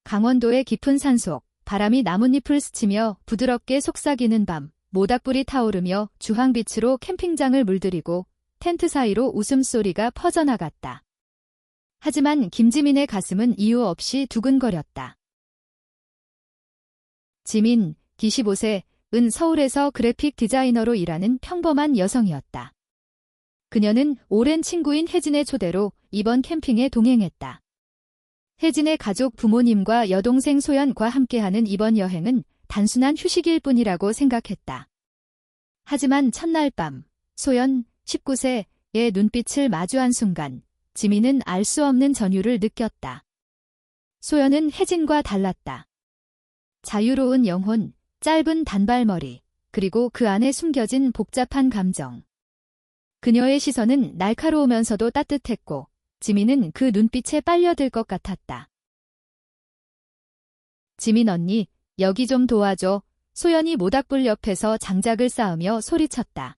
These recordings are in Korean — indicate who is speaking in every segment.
Speaker 1: 강원도의 깊은 산속, 바람이 나뭇잎을 스치며 부드럽게 속삭이는 밤, 모닥불이 타오르며 주황빛으로 캠핑장을 물들이고 텐트 사이로 웃음소리가 퍼져나갔다. 하지만 김지민의 가슴은 이유 없이 두근거렸다. 지민, 25세, 은 서울에서 그래픽 디자이너로 일하는 평범한 여성이었다. 그녀는 오랜 친구인 혜진의 초대로 이번 캠핑에 동행했다. 혜진의 가족 부모님과 여동생 소연과 함께하는 이번 여행은 단순한 휴식일 뿐이라고 생각했다. 하지만 첫날 밤, 소연, 19세의 눈빛을 마주한 순간, 지민은 알 수 없는 전율을 느꼈다. 소연은 혜진과 달랐다. 자유로운 영혼, 짧은 단발머리, 그리고 그 안에 숨겨진 복잡한 감정. 그녀의 시선은 날카로우면서도 따뜻했고, 지민은 그 눈빛에 빨려들 것 같았다. 지민 언니, 여기 좀 도와줘. 소연이 모닥불 옆에서 장작을 쌓으며 소리쳤다.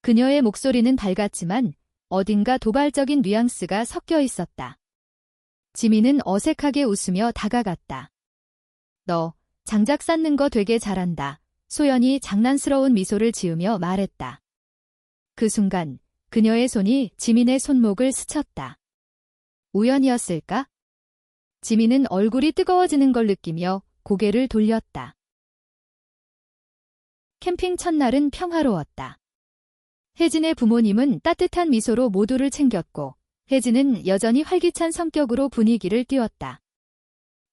Speaker 1: 그녀의 목소리는 밝았지만 어딘가 도발적인 뉘앙스가 섞여 있었다. 지민은 어색하게 웃으며 다가갔다. 너, 장작 쌓는 거 되게 잘한다. 소연이 장난스러운 미소를 지으며 말했다. 그 순간 그녀의 손이 지민의 손목을 스쳤다. 우연이었을까? 지민은 얼굴이 뜨거워지는 걸 느끼며 고개를 돌렸다. 캠핑 첫날은 평화로웠다. 혜진의 부모님은 따뜻한 미소로 모두를 챙겼고 혜진은 여전히 활기찬 성격으로 분위기를 띄웠다.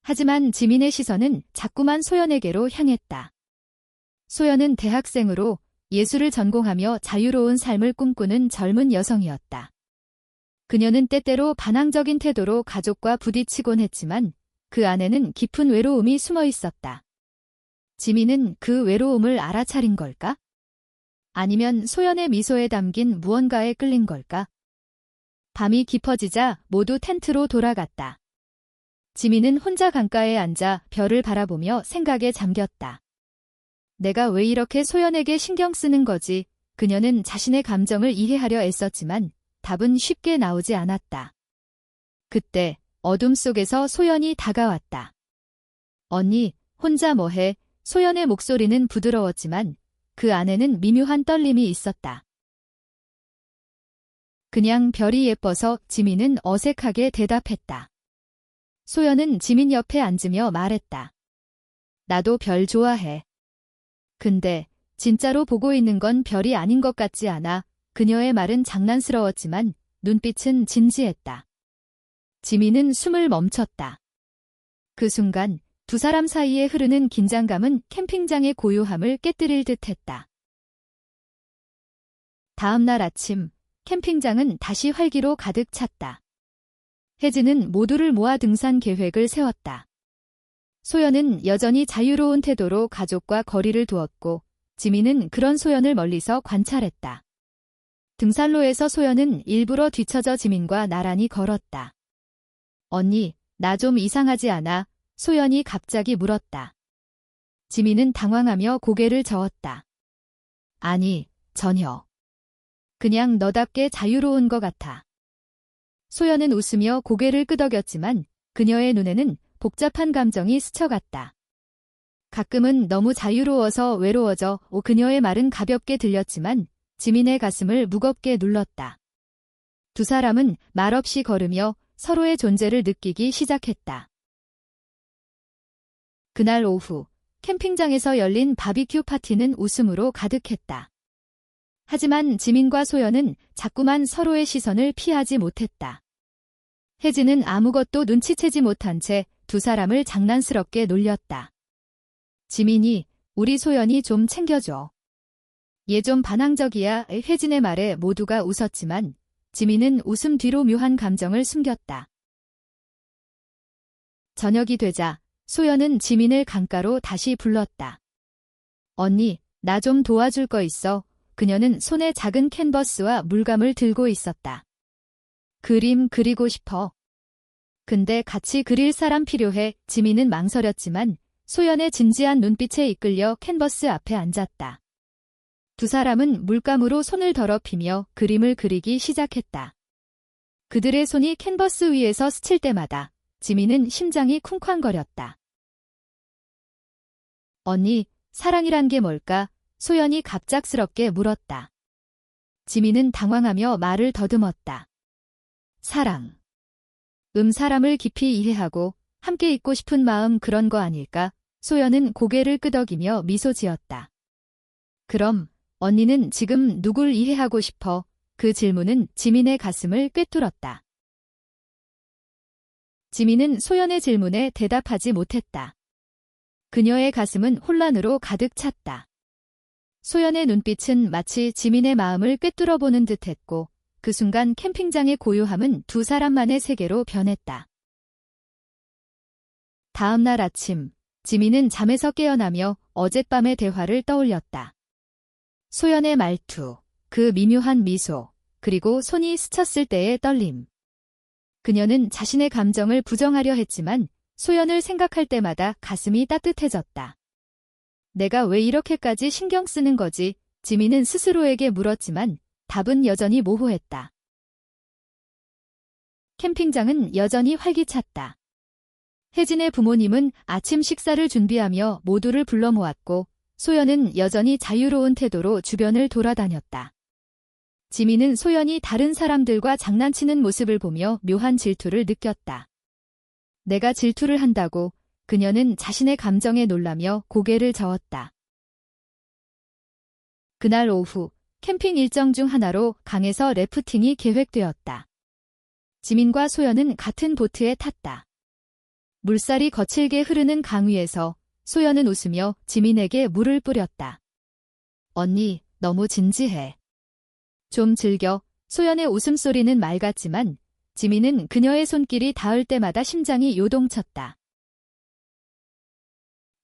Speaker 1: 하지만 지민의 시선은 자꾸만 소연에게로 향했다. 소연은 대학생으로 예술을 전공하며 자유로운 삶을 꿈꾸는 젊은 여성이었다. 그녀는 때때로 반항적인 태도로 가족과 부딪히곤 했지만 그 안에는 깊은 외로움이 숨어 있었다. 지민은 그 외로움을 알아차린 걸까? 아니면 소연의 미소에 담긴 무언가에 끌린 걸까? 밤이 깊어지자 모두 텐트로 돌아갔다. 지민은 혼자 강가에 앉아 별을 바라보며 생각에 잠겼다. 내가 왜 이렇게 소연에게 신경 쓰는 거지? 그녀는 자신의 감정을 이해하려 애썼지만 답은 쉽게 나오지 않았다. 그때 어둠 속에서 소연이 다가왔다. 언니, 혼자 뭐해? 소연의 목소리는 부드러웠지만 그 안에는 미묘한 떨림이 있었다. 그냥 별이 예뻐서. 지민은 어색하게 대답했다. 소연은 지민 옆에 앉으며 말했다. 나도 별 좋아해. 근데 진짜로 보고 있는 건 별이 아닌 것 같지 않아? 그녀의 말은 장난스러웠지만 눈빛은 진지했다. 지민은 숨을 멈췄다. 그 순간 두 사람 사이에 흐르는 긴장감은 캠핑장의 고요함을 깨뜨릴 듯했다. 다음 날 아침, 캠핑장은 다시 활기로 가득 찼다. 혜진은 모두를 모아 등산 계획을 세웠다. 소연은 여전히 자유로운 태도로 가족과 거리를 두었고 지민은 그런 소연을 멀리서 관찰했다. 등산로에서 소연은 일부러 뒤처져 지민과 나란히 걸었다. 언니, 나 좀 이상하지 않아? 소연이 갑자기 물었다. 지민은 당황하며 고개를 저었다. 아니, 전혀. 그냥 너답게 자유로운 것 같아. 소연은 웃으며 고개를 끄덕였지만 그녀의 눈에는 복잡한 감정이 스쳐갔다. 가끔은 너무 자유로워서 외로워져. 그녀의 말은 가볍게 들렸지만 지민의 가슴을 무겁게 눌렀다. 두 사람은 말없이 걸으며 서로의 존재를 느끼기 시작했다. 그날 오후, 캠핑장에서 열린 바비큐 파티는 웃음으로 가득했다. 하지만 지민과 소연은 자꾸만 서로의 시선을 피하지 못했다. 혜진은 아무것도 눈치채지 못한 채 두 사람을 장난스럽게 놀렸다. 지민이, 우리 소연이 좀 챙겨줘. 얘 좀 반항적이야. 혜진의 말에 모두가 웃었지만 지민은 웃음 뒤로 묘한 감정을 숨겼다. 저녁이 되자 소연은 지민을 강가로 다시 불렀다. 언니, 나 좀 도와줄 거 있어. 그녀는 손에 작은 캔버스와 물감을 들고 있었다. 그림 그리고 싶어. 근데 같이 그릴 사람 필요해. 지민은 망설였지만 소연의 진지한 눈빛에 이끌려 캔버스 앞에 앉았다. 두 사람은 물감으로 손을 더럽히며 그림을 그리기 시작했다. 그들의 손이 캔버스 위에서 스칠 때마다 지민은 심장이 쿵쾅거렸다. 언니, 사랑이란 게 뭘까? 소연이 갑작스럽게 물었다. 지민은 당황하며 말을 더듬었다. 사랑. 사람을 깊이 이해하고 함께 있고 싶은 마음 그런 거 아닐까? 소연은 고개를 끄덕이며 미소 지었다. 그럼 언니는 지금 누굴 이해하고 싶어? 그 질문은 지민의 가슴을 꿰뚫었다. 지민은 소연의 질문에 대답하지 못했다. 그녀의 가슴은 혼란으로 가득 찼다. 소연의 눈빛은 마치 지민의 마음을 꿰뚫어보는 듯했고 그 순간 캠핑장의 고요함은 두 사람만의 세계로 변했다. 다음 날 아침, 지민은 잠에서 깨어나며 어젯밤의 대화를 떠올렸다. 소연의 말투, 그 미묘한 미소, 그리고 손이 스쳤을 때의 떨림. 그녀는 자신의 감정을 부정하려 했지만 소연을 생각할 때마다 가슴이 따뜻해졌다. 내가 왜 이렇게까지 신경 쓰는 거지? 지민은 스스로에게 물었지만 답은 여전히 모호했다. 캠핑장은 여전히 활기찼다. 혜진의 부모님은 아침 식사를 준비하며 모두를 불러 모았고 소연은 여전히 자유로운 태도로 주변을 돌아다녔다. 지민은 소연이 다른 사람들과 장난치는 모습을 보며 묘한 질투를 느꼈다. 내가 질투를 한다고 그녀는 자신의 감정에 놀라며 고개를 저었다. 그날 오후 캠핑 일정 중 하나로 강에서 래프팅이 계획되었다. 지민과 소연은 같은 보트에 탔다. 물살이 거칠게 흐르는 강 위에서 소연은 웃으며 지민에게 물을 뿌렸다. 언니, 너무 진지해. 좀 즐겨. 소연의 웃음소리는 맑았지만 지민은 그녀의 손길이 닿을 때마다 심장이 요동쳤다.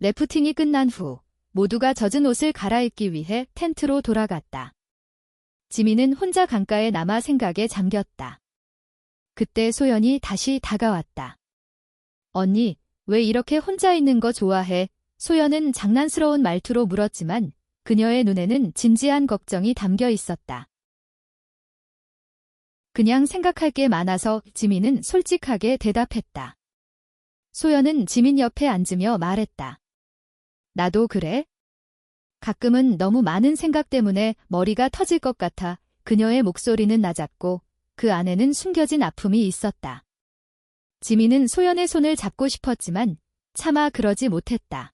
Speaker 1: 래프팅이 끝난 후 모두가 젖은 옷을 갈아입기 위해 텐트로 돌아갔다. 지민은 혼자 강가에 남아 생각에 잠겼다. 그때 소연이 다시 다가왔다. 언니, 왜 이렇게 혼자 있는 거 좋아해? 소연은 장난스러운 말투로 물었지만 그녀의 눈에는 진지한 걱정이 담겨 있었다. 그냥 생각할 게 많아서. 지민은 솔직하게 대답했다. 소연은 지민 옆에 앉으며 말했다. 나도 그래? 가끔은 너무 많은 생각 때문에 머리가 터질 것 같아. 그녀의 목소리는 낮았고 그 안에는 숨겨진 아픔이 있었다. 지민은 소연의 손을 잡고 싶었지만 차마 그러지 못했다.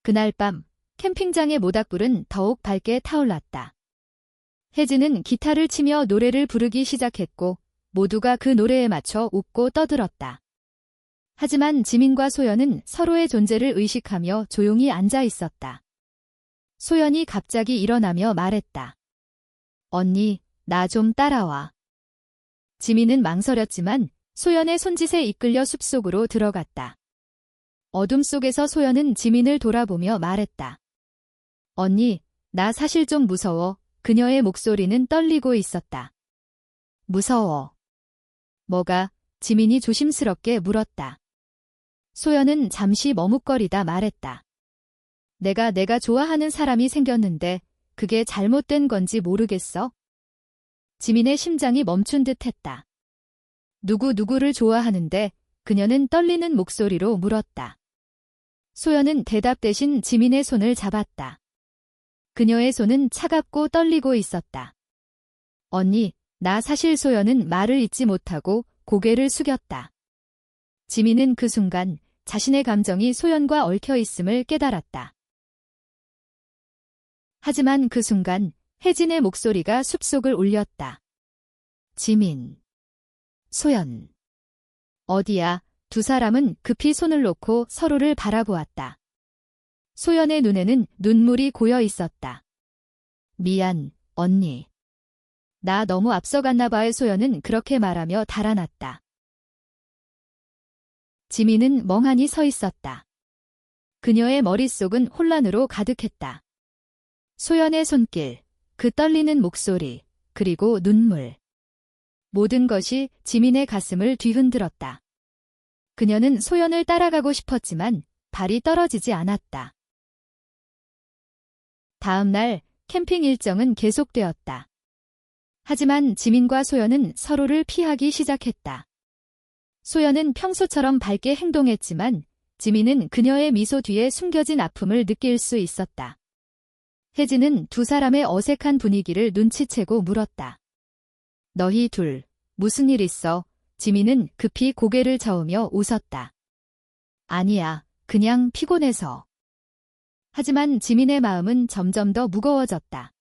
Speaker 1: 그날 밤 캠핑장의 모닥불은 더욱 밝게 타올랐다. 혜진은 기타를 치며 노래를 부르기 시작했고 모두가 그 노래에 맞춰 웃고 떠들었다. 하지만 지민과 소연은 서로의 존재를 의식하며 조용히 앉아 있었다. 소연이 갑자기 일어나며 말했다. 언니, 나 좀 따라와. 지민은 망설였지만 소연의 손짓에 이끌려 숲속으로 들어갔다. 어둠 속에서 소연은 지민을 돌아보며 말했다. 언니, 나 사실 좀 무서워. 그녀의 목소리는 떨리고 있었다. 무서워. 뭐가? 지민이 조심스럽게 물었다. 소연은 잠시 머뭇거리다 말했다. 내가 좋아하는 사람이 생겼는데 그게 잘못된 건지 모르겠어. 지민의 심장이 멈춘 듯 했다. 누구를 좋아하는데? 그녀는 떨리는 목소리로 물었다. 소연은 대답 대신 지민의 손을 잡았다. 그녀의 손은 차갑고 떨리고 있었다. 언니, 나 사실. 소연은 말을 잇지 못하고 고개를 숙였다. 지민은 그 순간 자신의 감정이 소연과 얽혀 있음을 깨달았다. 하지만 그 순간 혜진의 목소리가 숲속을 울렸다. 지민. 소연. 어디야? 두 사람은 급히 손을 놓고 서로를 바라보았다. 소연의 눈에는 눈물이 고여 있었다. 미안, 언니. 나 너무 앞서갔나 봐요. 소연은 그렇게 말하며 달아났다. 지민은 멍하니 서 있었다. 그녀의 머릿속은 혼란으로 가득했다. 소연의 손길, 그 떨리는 목소리, 그리고 눈물. 모든 것이 지민의 가슴을 뒤흔들었다. 그녀는 소연을 따라가고 싶었지만 발이 떨어지지 않았다. 다음 날 캠핑 일정은 계속되었다. 하지만 지민과 소연은 서로를 피하기 시작했다. 소연은 평소처럼 밝게 행동했지만 지민은 그녀의 미소 뒤에 숨겨진 아픔을 느낄 수 있었다. 혜진은 두 사람의 어색한 분위기를 눈치채고 물었다. 너희 둘, 무슨 일 있어? 지민은 급히 고개를 저으며 웃었다. 아니야, 그냥 피곤해서. 하지만 지민의 마음은 점점 더 무거워졌다.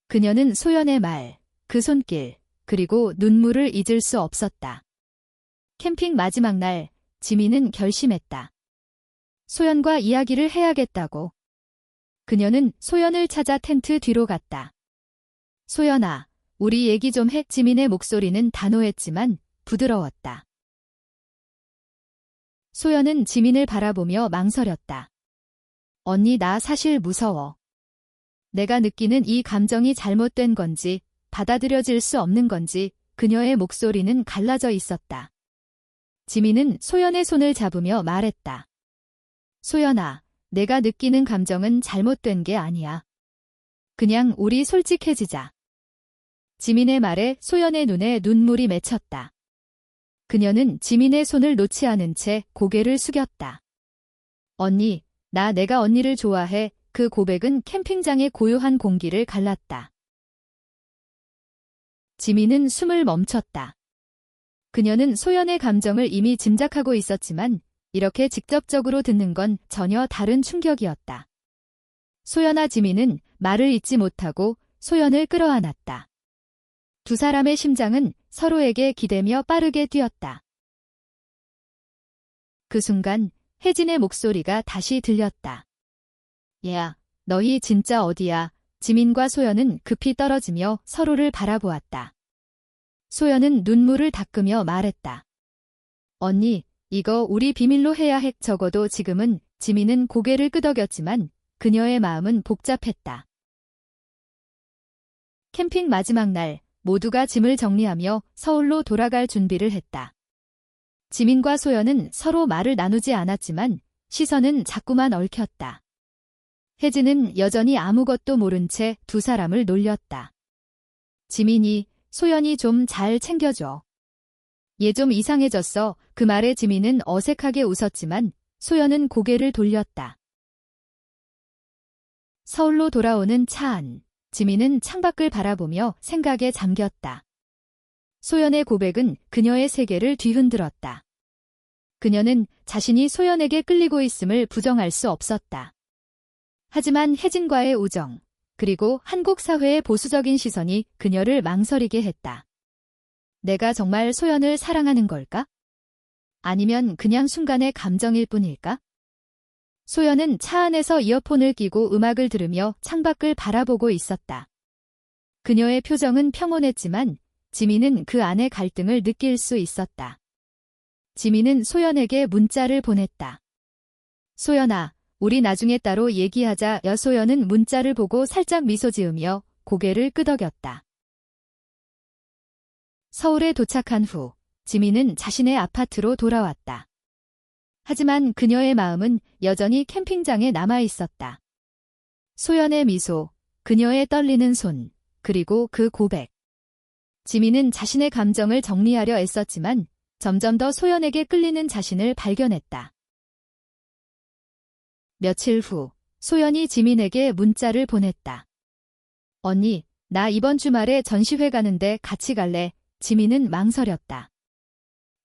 Speaker 1: 그녀는 소연의 말, 그 손길, 그리고 눈물을 잊을 수 없었다. 캠핑 마지막 날, 지민은 결심했다. 소연과 이야기를 해야겠다고. 그녀는 소연을 찾아 텐트 뒤로 갔다. 소연아, 우리 얘기 좀 해. 지민의 목소리는 단호했지만 부드러웠다. 소연은 지민을 바라보며 망설였다. 언니, 나 사실 무서워. 내가 느끼는 이 감정이 잘못된 건지, 받아들여질 수 없는 건지. 그녀의 목소리는 갈라져 있었다. 지민은 소연의 손을 잡으며 말했다. 소연아, 내가 느끼는 감정은 잘못된 게 아니야. 그냥 우리 솔직해지자. 지민의 말에 소연의 눈에 눈물이 맺혔다. 그녀는 지민의 손을 놓지 않은 채 고개를 숙였다. 언니, 내가 언니를 좋아해. 그 고백은 캠핑장의 고요한 공기를 갈랐다. 지민은 숨을 멈췄다. 그녀는 소연의 감정을 이미 짐작하고 있었지만 이렇게 직접적으로 듣는 건 전혀 다른 충격이었다. 소연아, 지민은 말을 잇지 못하고 소연을 끌어안았다. 두 사람의 심장은 서로에게 기대며 빠르게 뛰었다. 그 순간 혜진의 목소리가 다시 들렸다. 얘야, 너희 진짜 어디야? 지민과 소연은 급히 떨어지며 서로를 바라보았다. 소연은 눈물을 닦으며 말했다. 언니, 이거 우리 비밀로 해야 해. 적어도 지금은. 지민은 고개를 끄덕였지만 그녀의 마음은 복잡했다. 캠핑 마지막 날, 모두가 짐을 정리하며 서울로 돌아갈 준비를 했다. 지민과 소연은 서로 말을 나누지 않았지만 시선은 자꾸만 얽혔다. 혜진은 여전히 아무것도 모른 채 두 사람을 놀렸다. 지민이, 소연이 좀 잘 챙겨줘. 얘 좀 이상해졌어. 그 말에 지민은 어색하게 웃었지만 소연은 고개를 돌렸다. 서울로 돌아오는 차 안, 지민은 창밖을 바라보며 생각에 잠겼다. 소연의 고백은 그녀의 세계를 뒤흔들었다. 그녀는 자신이 소연에게 끌리고 있음을 부정할 수 없었다. 하지만 혜진과의 우정, 그리고 한국 사회의 보수적인 시선이 그녀를 망설이게 했다. 내가 정말 소연을 사랑하는 걸까? 아니면 그냥 순간의 감정일 뿐일까? 소연은 차 안에서 이어폰을 끼고 음악을 들으며 창밖을 바라보고 있었다. 그녀의 표정은 평온했지만 지민은 그 안의 갈등을 느낄 수 있었다. 지민은 소연에게 문자를 보냈다. 소연아, 우리 나중에 따로 얘기하자. 여소연은 문자를 보고 살짝 미소 지으며 고개를 끄덕였다. 서울에 도착한 후 지민은 자신의 아파트로 돌아왔다. 하지만 그녀의 마음은 여전히 캠핑장에 남아 있었다. 소연의 미소, 그녀의 떨리는 손, 그리고 그 고백. 지민은 자신의 감정을 정리하려 애썼지만 점점 더 소연에게 끌리는 자신을 발견했다. 며칠 후 소연이 지민에게 문자를 보냈다. 언니, 나 이번 주말에 전시회 가는데 같이 갈래? 지민은 망설였다.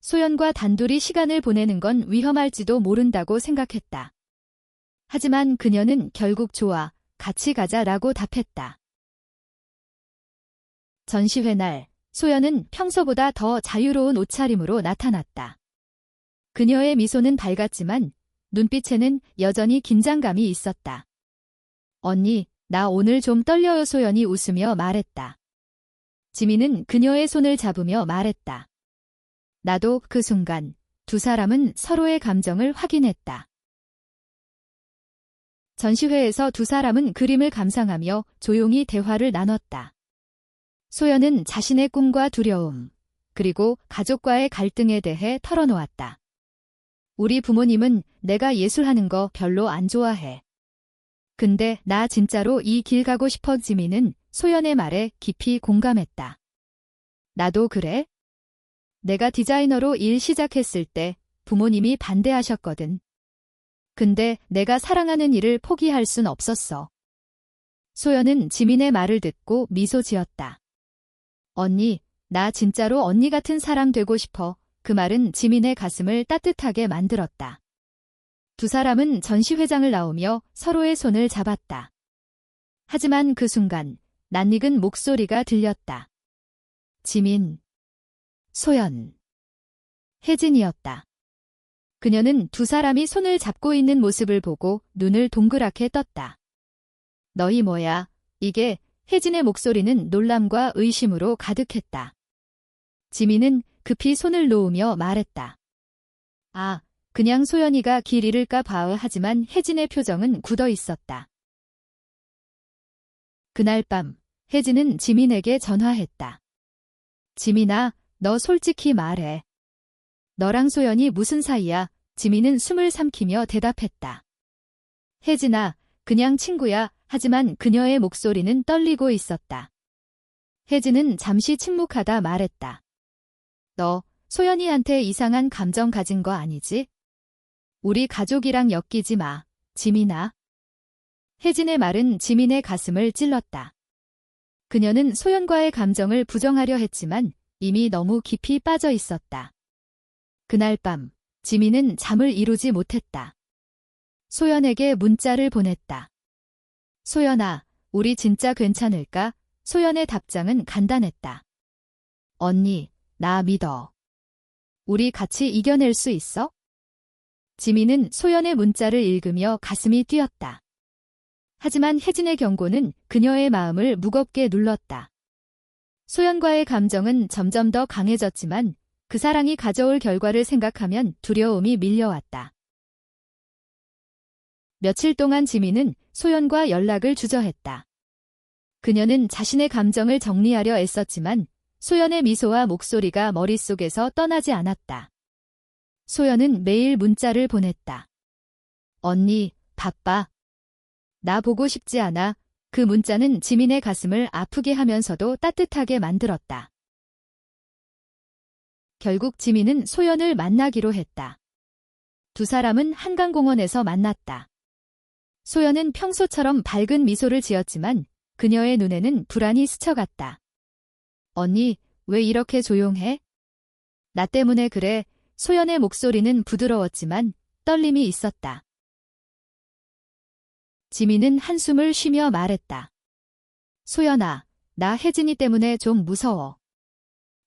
Speaker 1: 소연과 단둘이 시간을 보내는 건 위험할지도 모른다고 생각했다. 하지만 그녀는 결국 좋아, 같이 가자라고 답했다. 전시회 날, 소연은 평소보다 더 자유로운 옷차림으로 나타났다. 그녀의 미소는 밝았지만 눈빛에는 여전히 긴장감이 있었다. 언니, 나 오늘 좀 떨려요. 소연이 웃으며 말했다. 지민은 그녀의 손을 잡으며 말했다. 나도. 그 순간 두 사람은 서로의 감정을 확인했다. 전시회에서 두 사람은 그림을 감상하며 조용히 대화를 나눴다. 소연은 자신의 꿈과 두려움, 그리고 가족과의 갈등에 대해 털어놓았다. 우리 부모님은 내가 예술하는 거 별로 안 좋아해. 근데 나 진짜로 이 길 가고 싶어. 지민은 소연의 말에 깊이 공감했다. 나도 그래? 내가 디자이너로 일 시작했을 때 부모님이 반대하셨거든. 근데 내가 사랑하는 일을 포기할 순 없었어. 소연은 지민의 말을 듣고 미소 지었다. 언니, 나 진짜로 언니 같은 사람 되고 싶어. 그 말은 지민의 가슴을 따뜻하게 만들었다. 두 사람은 전시회장을 나오며 서로의 손을 잡았다. 하지만 그 순간 낯익은 목소리가 들렸다. 지민, 소연, 혜진이었다. 그녀는 두 사람이 손을 잡고 있는 모습을 보고 눈을 동그랗게 떴다. 너희 뭐야? 이게 혜진의 목소리는 놀람과 의심으로 가득했다. 지민은 급히 손을 놓으며 말했다. 아, 그냥 소연이가 길 잃을까 봐. 하지만 혜진의 표정은 굳어 있었다. 그날 밤 혜진은 지민에게 전화했다. 지민아, 너 솔직히 말해. 너랑 소연이 무슨 사이야? 지민은 숨을 삼키며 대답했다. 혜진아, 그냥 친구야. 하지만 그녀의 목소리는 떨리고 있었다. 혜진은 잠시 침묵하다 말했다. 너 소연이한테 이상한 감정 가진 거 아니지? 우리 가족이랑 엮이지 마, 지민아. 혜진의 말은 지민의 가슴을 찔렀다. 그녀는 소연과의 감정을 부정하려 했지만 이미 너무 깊이 빠져 있었다. 그날 밤 지민은 잠을 이루지 못했다. 소연에게 문자를 보냈다. 소연아, 우리 진짜 괜찮을까? 소연의 답장은 간단했다. 언니, 나 믿어. 우리 같이 이겨낼 수 있어? 지민은 소연의 문자를 읽으며 가슴이 뛰었다. 하지만 혜진의 경고는 그녀의 마음을 무겁게 눌렀다. 소연과의 감정은 점점 더 강해졌지만 그 사랑이 가져올 결과를 생각하면 두려움이 밀려왔다. 며칠 동안 지민은 소연과 연락을 주저했다. 그녀는 자신의 감정을 정리하려 애썼지만 소연의 미소와 목소리가 머릿속에서 떠나지 않았다. 소연은 매일 문자를 보냈다. 언니, 바빠. 나 보고 싶지 않아. 그 문자는 지민의 가슴을 아프게 하면서도 따뜻하게 만들었다. 결국 지민은 소연을 만나기로 했다. 두 사람은 한강공원에서 만났다. 소연은 평소처럼 밝은 미소를 지었지만 그녀의 눈에는 불안이 스쳐갔다. 언니, 왜 이렇게 조용해? 나 때문에 그래. 소연의 목소리는 부드러웠지만 떨림이 있었다. 지민은 한숨을 쉬며 말했다. 소연아, 나 혜진이 때문에 좀 무서워.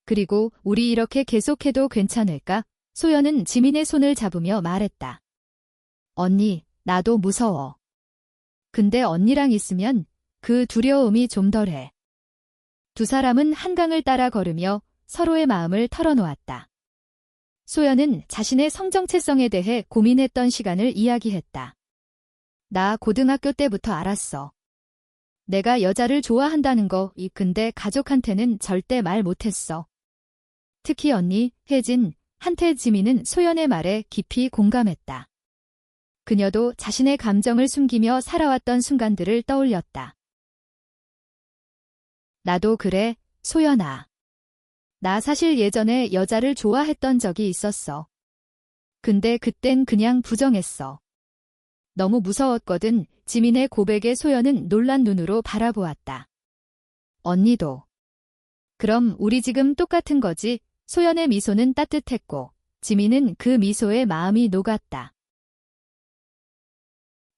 Speaker 1: 그리고 우리 이렇게 계속해도 괜찮을까? 소연은 지민의 손을 잡으며 말했다. 언니, 나도 무서워. 근데 언니랑 있으면 그 두려움이 좀 덜해. 두 사람은 한강을 따라 걸으며 서로의 마음을 털어놓았다. 소연은 자신의 성정체성에 대해 고민했던 시간을 이야기했다. 나 고등학교 때부터 알았어. 내가 여자를 좋아한다는 거. 근데 가족한테는 절대 말 못했어. 특히 언니, 혜진, 한테. 지민은 소연의 말에 깊이 공감했다. 그녀도 자신의 감정을 숨기며 살아왔던 순간들을 떠올렸다. 나도 그래, 소연아. 나 사실 예전에 여자를 좋아했던 적이 있었어. 근데 그땐 그냥 부정했어. 너무 무서웠거든. 지민의 고백에 소연은 놀란 눈으로 바라보았다. 언니도. 그럼 우리 지금 똑같은 거지? 소연의 미소는 따뜻했고 지민은 그 미소에 마음이 녹았다.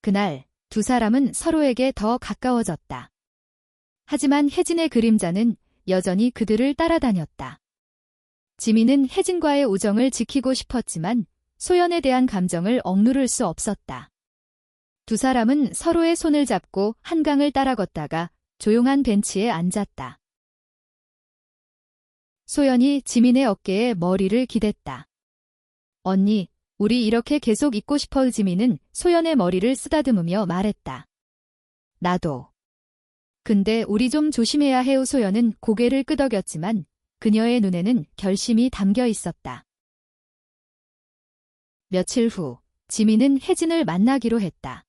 Speaker 1: 그날 두 사람은 서로에게 더 가까워졌다. 하지만 혜진의 그림자는 여전히 그들을 따라다녔다. 지민은 혜진과의 우정을 지키고 싶었지만 소연에 대한 감정을 억누를 수 없었다. 두 사람은 서로의 손을 잡고 한강을 따라 걷다가 조용한 벤치에 앉았다. 소연이 지민의 어깨에 머리를 기댔다. 언니, 우리 이렇게 계속 있고 싶어. 지민은 소연의 머리를 쓰다듬으며 말했다. 나도. 근데 우리 좀 조심해야 해요. 소연은 고개를 끄덕였지만 그녀의 눈에는 결심이 담겨 있었다. 며칠 후 지민은 혜진을 만나기로 했다.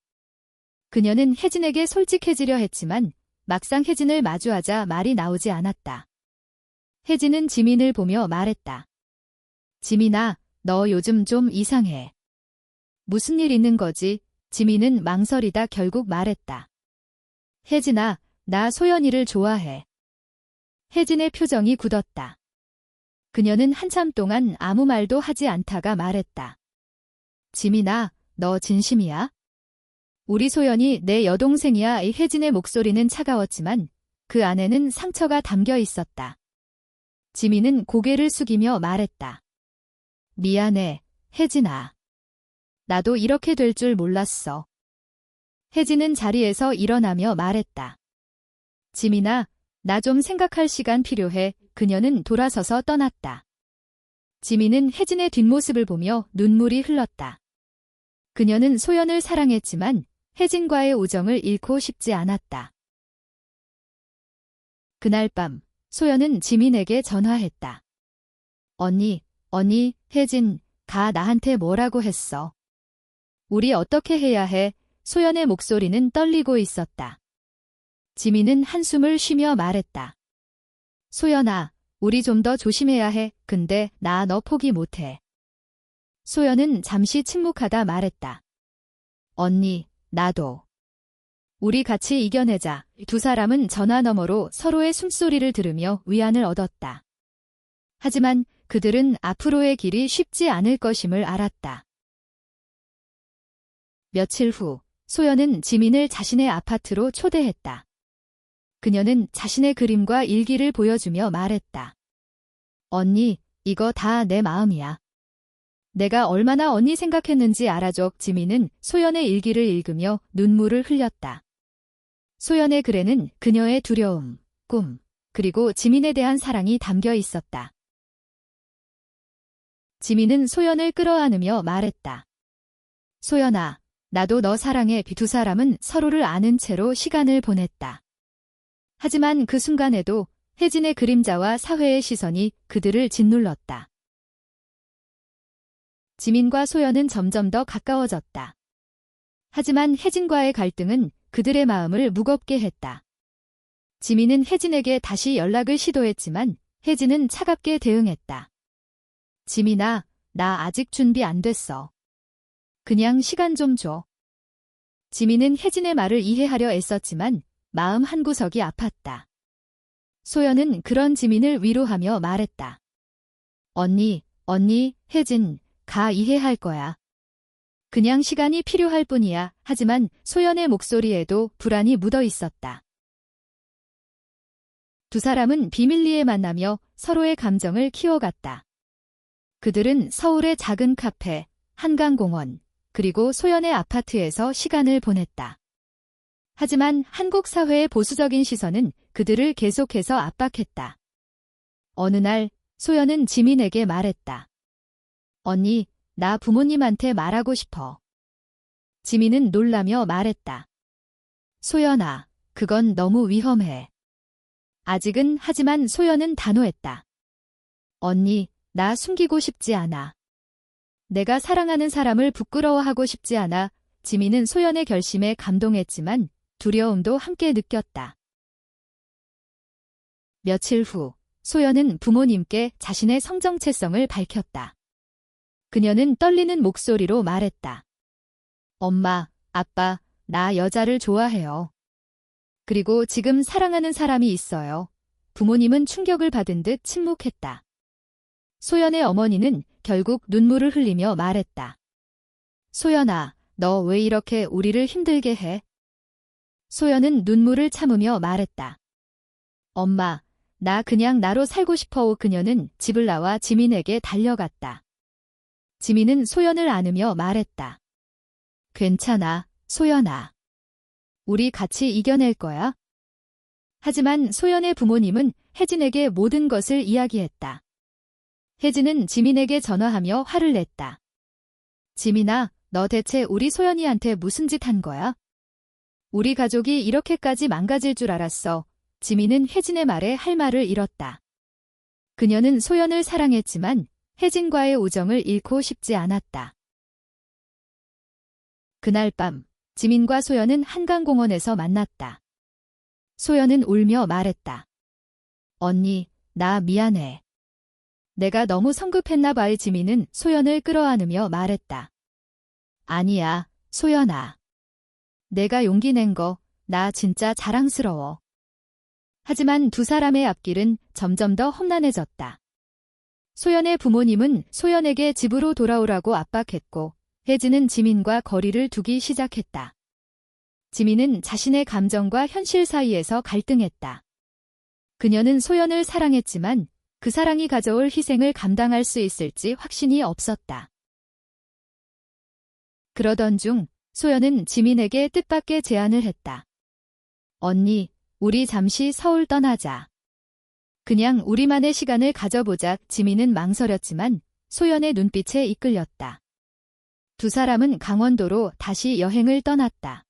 Speaker 1: 그녀는 혜진에게 솔직해지려 했지만 막상 혜진을 마주하자 말이 나오지 않았다. 혜진은 지민을 보며 말했다. 지민아, 너 요즘 좀 이상해. 무슨 일 있는 거지? 지민은 망설이다 결국 말했다. 혜진아, 나 소연이를 좋아해. 혜진의 표정이 굳었다. 그녀는 한참 동안 아무 말도 하지 않다가 말했다. 지민아, 너 진심이야? 우리 소연이 내 여동생이야. 혜진의 목소리는 차가웠지만 그 안에는 상처가 담겨 있었다. 지민은 고개를 숙이며 말했다. 미안해, 혜진아. 나도 이렇게 될 줄 몰랐어. 혜진은 자리에서 일어나며 말했다. 지민아, 나 좀 생각할 시간 필요해. 그녀는 돌아서서 떠났다. 지민은 혜진의 뒷모습을 보며 눈물이 흘렀다. 그녀는 소연을 사랑했지만 혜진과의 우정을 잃고 싶지 않았다. 그날 밤, 소연은 지민에게 전화했다. 언니, 혜진가 나한테 뭐라고 했어? 우리 어떻게 해야 해? 소연의 목소리는 떨리고 있었다. 지민은 한숨을 쉬며 말했다. 소연아, 우리 좀 더 조심해야 해. 근데 나 너 포기 못해. 소연은 잠시 침묵하다 말했다. 언니, 나도. 우리 같이 이겨내자. 두 사람은 전화 너머로 서로의 숨소리를 들으며 위안을 얻었다. 하지만 그들은 앞으로의 길이 쉽지 않을 것임을 알았다. 며칠 후, 소연은 지민을 자신의 아파트로 초대했다. 그녀는 자신의 그림과 일기를 보여주며 말했다. 언니, 이거 다 내 마음이야. 내가 얼마나 언니 생각했는지 알아줘. 지민은 소연의 일기를 읽으며 눈물을 흘렸다. 소연의 글에는 그녀의 두려움, 꿈, 그리고 지민에 대한 사랑이 담겨 있었다. 지민은 소연을 끌어안으며 말했다. 소연아, 나도 너 사랑해. 두 사람은 서로를 아는 채로 시간을 보냈다. 하지만 그 순간에도 혜진의 그림자와 사회의 시선이 그들을 짓눌렀다. 지민과 소연은 점점 더 가까워졌다. 하지만 혜진과의 갈등은 그들의 마음을 무겁게 했다. 지민은 혜진에게 다시 연락을 시도했지만 혜진은 차갑게 대응했다. 지민아, 나 아직 준비 안 됐어. 그냥 시간 좀 줘. 지민은 혜진의 말을 이해하려 애썼지만 마음 한구석이 아팠다. 소연은 그런 지민을 위로하며 말했다. 언니, 혜진가 이해할 거야. 그냥 시간이 필요할 뿐이야. 하지만 소연의 목소리에도 불안이 묻어 있었다. 두 사람은 비밀리에 만나며 서로의 감정을 키워갔다. 그들은 서울의 작은 카페, 한강공원, 그리고 소연의 아파트에서 시간을 보냈다. 하지만 한국 사회의 보수적인 시선은 그들을 계속해서 압박했다. 어느 날 소연은 지민에게 말했다. 언니, 나 부모님한테 말하고 싶어. 지민은 놀라며 말했다. 소연아, 그건 너무 위험해. 아직은. 하지만 소연은 단호했다. 언니, 나 숨기고 싶지 않아. 내가 사랑하는 사람을 부끄러워하고 싶지 않아. 지민은 소연의 결심에 감동했지만 두려움도 함께 느꼈다. 며칠 후, 소연은 부모님께 자신의 성정체성을 밝혔다. 그녀는 떨리는 목소리로 말했다. 엄마, 아빠, 나 여자를 좋아해요. 그리고 지금 사랑하는 사람이 있어요. 부모님은 충격을 받은 듯 침묵했다. 소연의 어머니는 결국 눈물을 흘리며 말했다. 소연아, 너 왜 이렇게 우리를 힘들게 해? 소연은 눈물을 참으며 말했다. 엄마, 나 그냥 나로 살고 싶어. 그녀는 집을 나와 지민에게 달려갔다. 지민은 소연을 안으며 말했다. 괜찮아, 소연아. 우리 같이 이겨낼 거야. 하지만 소연의 부모님은 혜진에게 모든 것을 이야기했다. 혜진은 지민에게 전화하며 화를 냈다. 지민아, 너 대체 우리 소연이한테 무슨 짓 한 거야? 우리 가족이 이렇게까지 망가질 줄 알았어. 지민은 혜진의 말에 할 말을 잃었다. 그녀는 소연을 사랑했지만 혜진과의 우정을 잃고 싶지 않았다. 그날 밤, 지민과 소연은 한강공원에서 만났다. 소연은 울며 말했다. 언니, 나 미안해. 내가 너무 성급했나 봐의 지민은 소연을 끌어안으며 말했다. 아니야, 소연아. 내가 용기 낸 거, 나 진짜 자랑스러워. 하지만 두 사람의 앞길은 점점 더 험난해졌다. 소연의 부모님은 소연에게 집으로 돌아오라고 압박했고, 혜진은 지민과 거리를 두기 시작했다. 지민은 자신의 감정과 현실 사이에서 갈등했다. 그녀는 소연을 사랑했지만 그 사랑이 가져올 희생을 감당할 수 있을지 확신이 없었다. 그러던 중 소연은 지민에게 뜻밖의 제안을 했다. 언니, 우리 잠시 서울 떠나자. 그냥 우리만의 시간을 가져보자. 지민은 망설였지만 소연의 눈빛에 이끌렸다. 두 사람은 강원도로 다시 여행을 떠났다.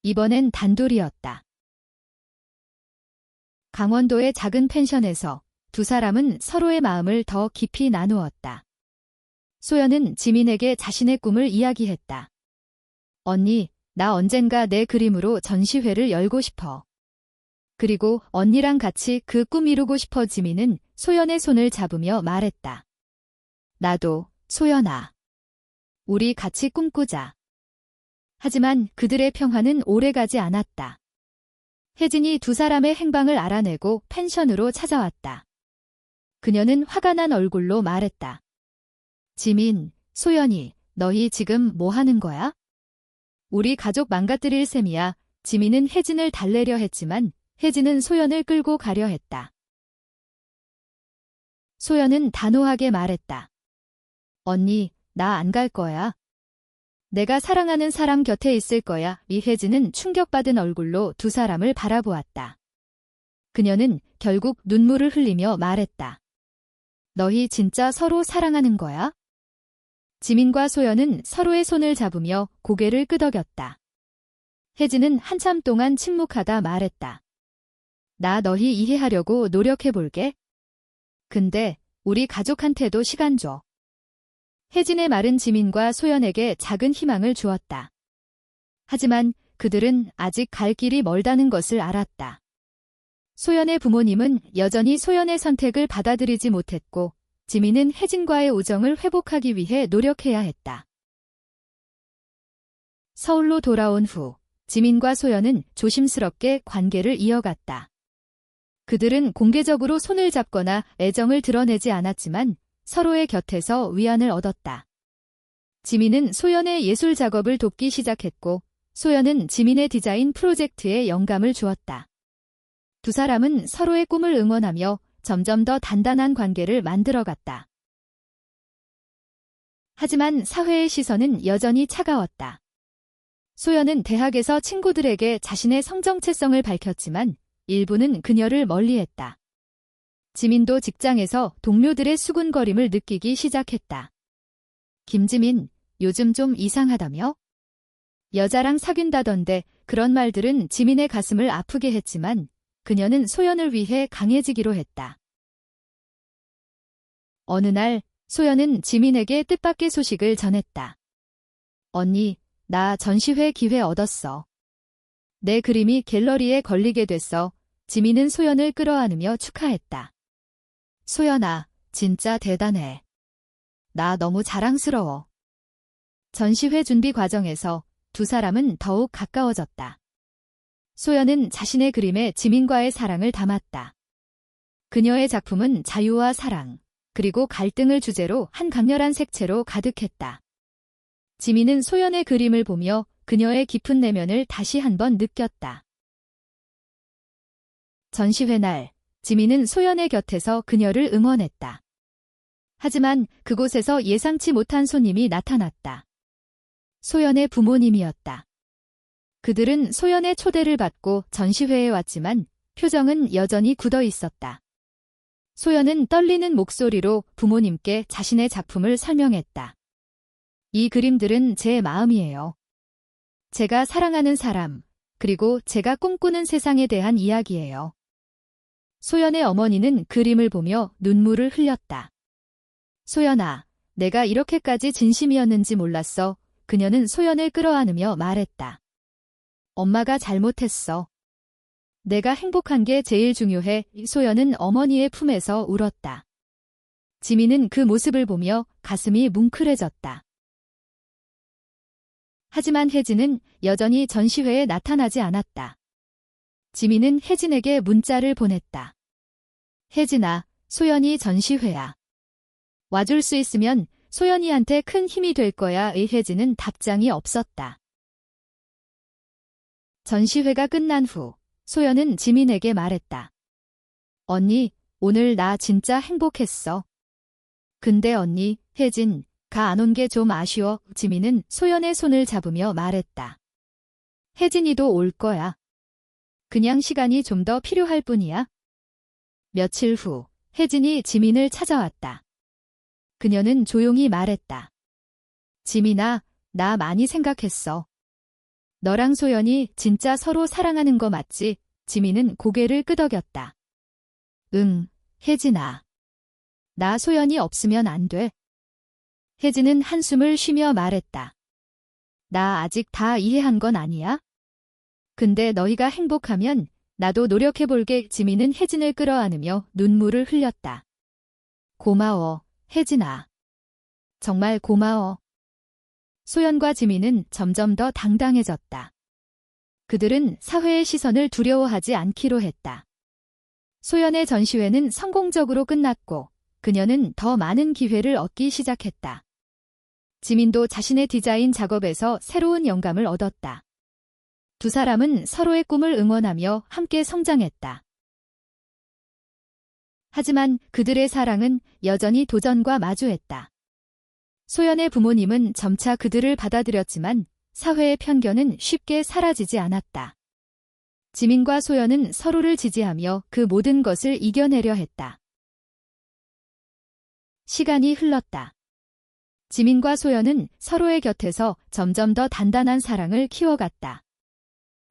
Speaker 1: 이번엔 단둘이었다. 강원도의 작은 펜션에서 두 사람은 서로의 마음을 더 깊이 나누었다. 소연은 지민에게 자신의 꿈을 이야기했다. 언니, 나 언젠가 내 그림으로 전시회를 열고 싶어. 그리고 언니랑 같이 그 꿈 이루고 싶어. 지민은 소연의 손을 잡으며 말했다. 나도, 소연아. 우리 같이 꿈꾸자. 하지만 그들의 평화는 오래가지 않았다. 혜진이 두 사람의 행방을 알아내고 펜션으로 찾아왔다. 그녀는 화가 난 얼굴로 말했다. 지민, 소연이, 너희 지금 뭐 하는 거야? 우리 가족 망가뜨릴 셈이야. 지민은 혜진을 달래려 했지만 혜진은 소연을 끌고 가려 했다. 소연은 단호하게 말했다. 언니, 나 안 갈 거야. 내가 사랑하는 사람 곁에 있을 거야. 이혜진은 충격받은 얼굴로 두 사람을 바라보았다. 그녀는 결국 눈물을 흘리며 말했다. 너희 진짜 서로 사랑하는 거야? 지민과 소연은 서로의 손을 잡으며 고개를 끄덕였다. 혜진은 한참 동안 침묵하다 말했다. 나 너희 이해하려고 노력해볼게. 근데 우리 가족한테도 시간 줘. 혜진의 말은 지민과 소연에게 작은 희망을 주었다. 하지만 그들은 아직 갈 길이 멀다는 것을 알았다. 소연의 부모님은 여전히 소연의 선택을 받아들이지 못했고 지민은 혜진과의 우정을 회복하기 위해 노력해야 했다. 서울로 돌아온 후 지민과 소연은 조심스럽게 관계를 이어갔다. 그들은 공개적으로 손을 잡거나 애정을 드러내지 않았지만 서로의 곁에서 위안을 얻었다. 지민은 소연의 예술 작업을 돕기 시작했고 소연은 지민의 디자인 프로젝트에 영감을 주었다. 두 사람은 서로의 꿈을 응원하며 점점 더 단단한 관계를 만들어갔다. 하지만 사회의 시선은 여전히 차가웠다. 소연은 대학에서 친구들에게 자신의 성정체성을 밝혔지만 일부는 그녀를 멀리했다. 지민도 직장에서 동료들의 수군거림을 느끼기 시작했다. 김지민, 요즘 좀 이상하다며? 여자랑 사귄다던데. 그런 말들은 지민의 가슴을 아프게 했지만 그녀는 소연을 위해 강해지기로 했다. 어느 날 소연은 지민에게 뜻밖의 소식을 전했다. 언니, 나 전시회 기회 얻었어. 내 그림이 갤러리에 걸리게 됐어. 지민은 소연을 끌어안으며 축하했다. 소연아, 진짜 대단해. 나 너무 자랑스러워. 전시회 준비 과정에서 두 사람은 더욱 가까워졌다. 소연은 자신의 그림에 지민과의 사랑을 담았다. 그녀의 작품은 자유와 사랑, 그리고 갈등을 주제로 한 강렬한 색채로 가득했다. 지민은 소연의 그림을 보며 그녀의 깊은 내면을 다시 한번 느꼈다. 전시회 날, 지민은 소연의 곁에서 그녀를 응원했다. 하지만 그곳에서 예상치 못한 손님이 나타났다. 소연의 부모님이었다. 그들은 소연의 초대를 받고 전시회에 왔지만 표정은 여전히 굳어 있었다. 소연은 떨리는 목소리로 부모님께 자신의 작품을 설명했다. 이 그림들은 제 마음이에요. 제가 사랑하는 사람, 그리고 제가 꿈꾸는 세상에 대한 이야기예요. 소연의 어머니는 그림을 보며 눈물을 흘렸다. 소연아, 내가 이렇게까지 진심이었는지 몰랐어. 그녀는 소연을 끌어안으며 말했다. 엄마가 잘못했어. 내가 행복한 게 제일 중요해. 소연은 어머니의 품에서 울었다. 지민은 그 모습을 보며 가슴이 뭉클해졌다. 하지만 혜진은 여전히 전시회에 나타나지 않았다. 지민은 혜진에게 문자를 보냈다. 혜진아, 소연이 전시회야. 와줄 수 있으면 소연이한테 큰 힘이 될 거야. 의 혜진은 답장이 없었다. 전시회가 끝난 후 소연은 지민에게 말했다. 언니, 오늘 나 진짜 행복했어. 근데 언니, 혜진, 가 안 온 게 좀 아쉬워. 지민은 소연의 손을 잡으며 말했다. 혜진이도 올 거야. 그냥 시간이 좀 더 필요할 뿐이야. 며칠 후 혜진이 지민을 찾아왔다. 그녀는 조용히 말했다. 지민아, 나 많이 생각했어. 너랑 소연이 진짜 서로 사랑하는 거 맞지? 지민은 고개를 끄덕였다. 응, 혜진아. 나 소연이 없으면 안 돼. 혜진은 한숨을 쉬며 말했다. 나 아직 다 이해한 건 아니야? 근데 너희가 행복하면 나도 노력해볼게. 지민은 혜진을 끌어안으며 눈물을 흘렸다. 고마워, 혜진아. 정말 고마워. 소연과 지민은 점점 더 당당해졌다. 그들은 사회의 시선을 두려워하지 않기로 했다. 소연의 전시회는 성공적으로 끝났고 그녀는 더 많은 기회를 얻기 시작했다. 지민도 자신의 디자인 작업에서 새로운 영감을 얻었다. 두 사람은 서로의 꿈을 응원하며 함께 성장했다. 하지만 그들의 사랑은 여전히 도전과 마주했다. 소연의 부모님은 점차 그들을 받아들였지만 사회의 편견은 쉽게 사라지지 않았다. 지민과 소연은 서로를 지지하며 그 모든 것을 이겨내려 했다. 시간이 흘렀다. 지민과 소연은 서로의 곁에서 점점 더 단단한 사랑을 키워갔다.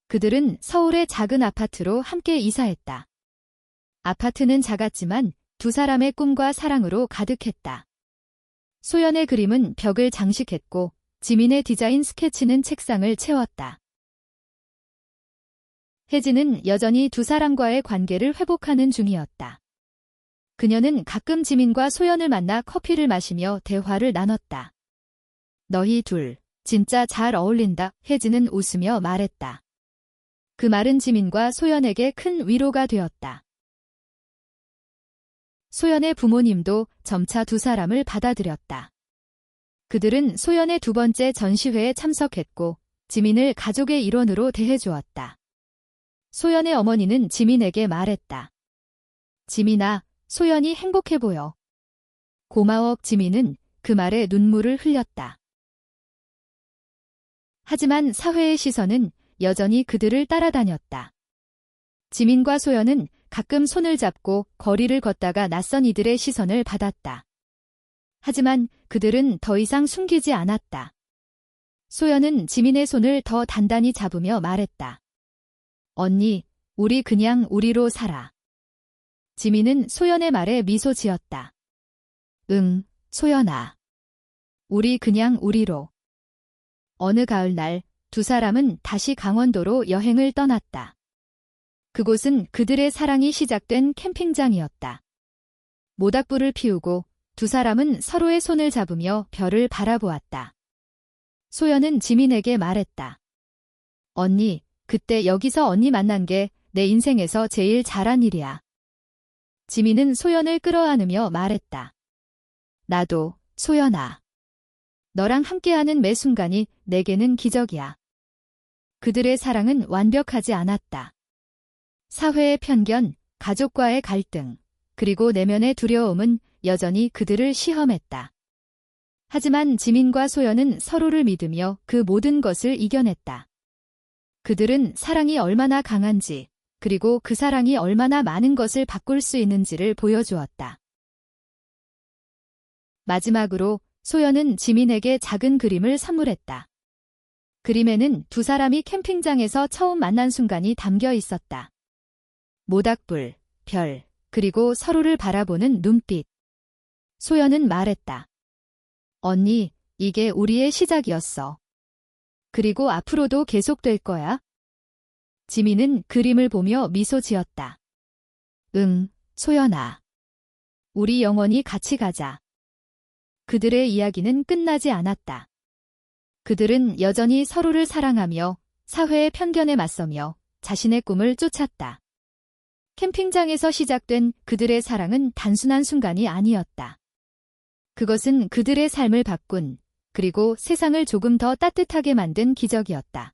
Speaker 1: 그들은 서울의 작은 아파트로 함께 이사했다. 아파트는 작았지만 두 사람의 꿈과 사랑으로 가득했다. 소연의 그림은 벽을 장식했고 지민의 디자인 스케치는 책상을 채웠다. 혜진은 여전히 두 사람과의 관계를 회복하는 중이었다. 그녀는 가끔 지민과 소연을 만나 커피를 마시며 대화를 나눴다. 너희 둘, 진짜 잘 어울린다. 혜진은 웃으며 말했다. 그 말은 지민과 소연에게 큰 위로가 되었다. 소연의 부모님도 점차 두 사람을 받아들였다. 그들은 소연의 두 번째 전시회에 참석했고 지민을 가족의 일원으로 대해주었다. 소연의 어머니는 지민에게 말했다. 지민아, 소연이 행복해 보여. 고마워. 지민은 그 말에 눈물을 흘렸다. 하지만 사회의 시선은 여전히 그들을 따라다녔다. 지민과 소연은 가끔 손을 잡고 거리를 걷다가 낯선 이들의 시선을 받았다. 하지만 그들은 더 이상 숨기지 않았다. 소연은 지민의 손을 더 단단히 잡으며 말했다. 언니, 우리 그냥 우리로 살아. 지민은 소연의 말에 미소 지었다. 응, 소연아. 우리 그냥 우리로. 어느 가을날 두 사람은 다시 강원도로 여행을 떠났다. 그곳은 그들의 사랑이 시작된 캠핑장이었다. 모닥불을 피우고 두 사람은 서로의 손을 잡으며 별을 바라보았다. 소연은 지민에게 말했다. 언니, 그때 여기서 언니 만난 게 내 인생에서 제일 잘한 일이야. 지민은 소연을 끌어안으며 말했다. 나도, 소연아. 너랑 함께하는 매 순간이 내게는 기적이야. 그들의 사랑은 완벽하지 않았다. 사회의 편견, 가족과의 갈등, 그리고 내면의 두려움은 여전히 그들을 시험했다. 하지만 지민과 소연은 서로를 믿으며 그 모든 것을 이겨냈다. 그들은 사랑이 얼마나 강한지, 그리고 그 사랑이 얼마나 많은 것을 바꿀 수 있는지를 보여주었다. 마지막으로 소연은 지민에게 작은 그림을 선물했다. 그림에는 두 사람이 캠핑장에서 처음 만난 순간이 담겨 있었다. 모닥불, 별, 그리고 서로를 바라보는 눈빛. 소연은 말했다. 언니, 이게 우리의 시작이었어. 그리고 앞으로도 계속될 거야. 지민은 그림을 보며 미소 지었다. 응, 소연아. 우리 영원히 같이 가자. 그들의 이야기는 끝나지 않았다. 그들은 여전히 서로를 사랑하며 사회의 편견에 맞서며 자신의 꿈을 쫓았다. 캠핑장에서 시작된 그들의 사랑은 단순한 순간이 아니었다. 그것은 그들의 삶을 바꾼, 그리고 세상을 조금 더 따뜻하게 만든 기적이었다.